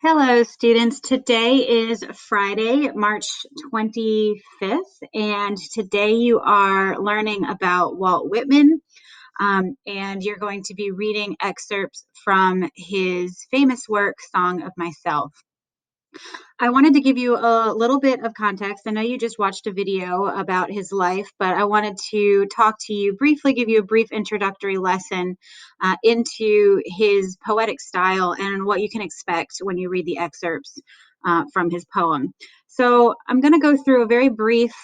Hello, students. Today is Friday, March 25th, and today you are learning about Walt Whitman, and you're going to be reading excerpts from his famous work, Song of Myself. I wanted to give you a little bit of context. I know you just watched a video about his life, but I wanted to talk to you briefly, give you a brief introductory lesson into his poetic style and what you can expect when you read the excerpts from his poem. So I'm going to go through a very brief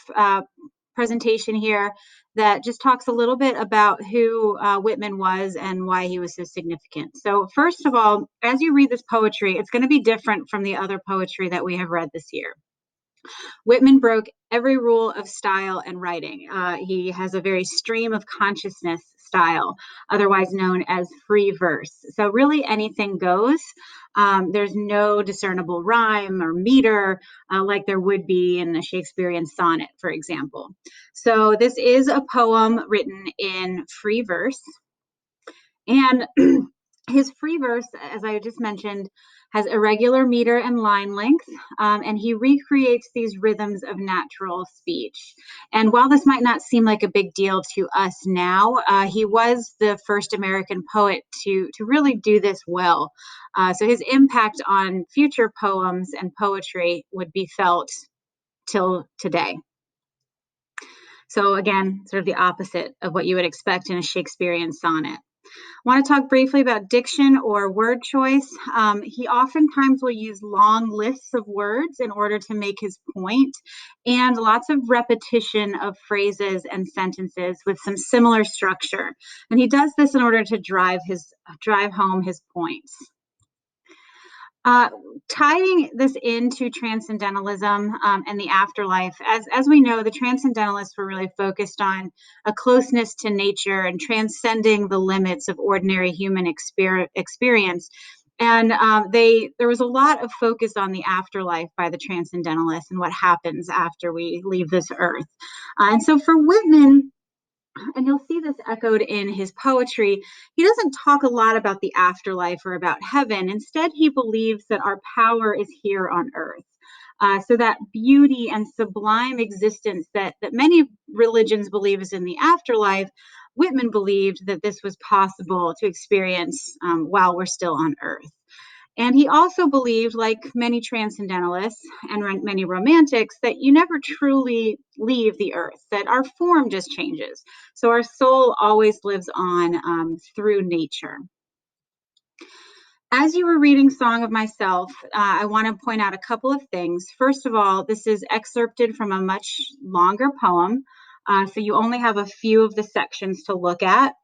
presentation here that just talks a little bit about who Whitman was and why he was so significant. So first of all, as you read this poetry, it's going to be different from the other poetry that we have read this year. Whitman broke every rule of style and writing. He has a very stream of consciousness style, otherwise known as free verse. So really anything goes. There's no discernible rhyme or meter like there would be in a Shakespearean sonnet, for example. So this is a poem written in free verse. And his free verse, as I just mentioned, has irregular meter and line length, and he recreates these rhythms of natural speech. And while this might not seem like a big deal to us now, he was the first American poet to really do this well. So his impact on future poems and poetry would be felt till today. So again, sort of the opposite of what you would expect in a Shakespearean sonnet. I want to talk briefly about diction or word choice. He oftentimes will use long lists of words in order to make his point, and lots of repetition of phrases and sentences with some similar structure. And he does this in order to drive home his points. Tying this into transcendentalism and the afterlife, as we know, the transcendentalists were really focused on a closeness to nature and transcending the limits of ordinary human experience. And there was a lot of focus on the afterlife by the transcendentalists and what happens after we leave this earth. And so for Whitman, and you'll see this echoed in his poetry, he doesn't talk a lot about the afterlife or about heaven. Instead, he believes that our power is here on earth. So that beauty and sublime existence that many religions believe is in the afterlife, Whitman believed that this was possible to experience while we're still on earth. And he also believed, like many transcendentalists and many romantics, that you never truly leave the earth, that our form just changes. So our soul always lives on through nature. As you were reading Song of Myself, I want to point out a couple of things. First of all, this is excerpted from a much longer poem. So you only have a few of the sections to look at.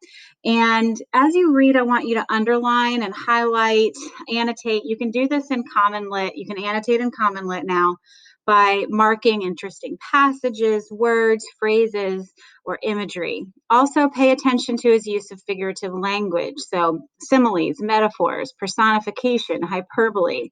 And as you read, I want you to underline and highlight, annotate. You can do this in Common Lit. You can annotate in Common Lit now by marking interesting passages, words, phrases, or imagery. Also pay attention to his use of figurative language, so similes, metaphors, personification, hyperbole,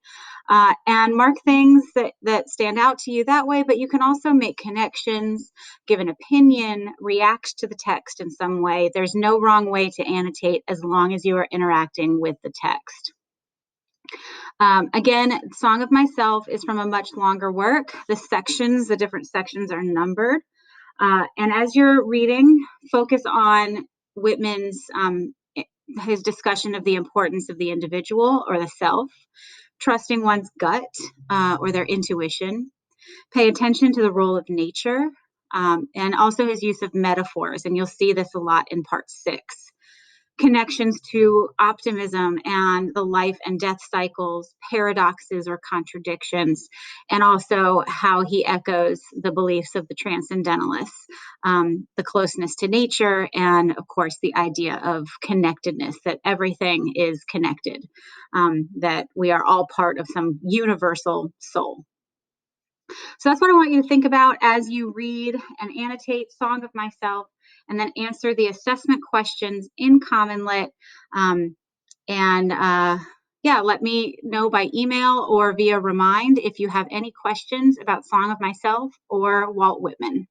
and mark things that stand out to you that way, but you can also make connections, give an opinion, react to the text in some way. There's no wrong way to annotate as long as you are interacting with the text. Again, Song of Myself is from a much longer work. The different sections are numbered. And as you're reading, focus on Whitman's his discussion of the importance of the individual or the self, trusting one's gut or their intuition, pay attention to the role of nature, and also his use of metaphors. And you'll see this a lot in part 6. Connections to optimism and the life and death cycles, paradoxes or contradictions, and also how he echoes the beliefs of the transcendentalists, the closeness to nature, and of course, the idea of connectedness, that everything is connected, that we are all part of some universal soul. So that's what I want you to think about as you read and annotate Song of Myself, and then answer the assessment questions in Common Lit. Let me know by email or via Remind if you have any questions about Song of Myself or Walt Whitman.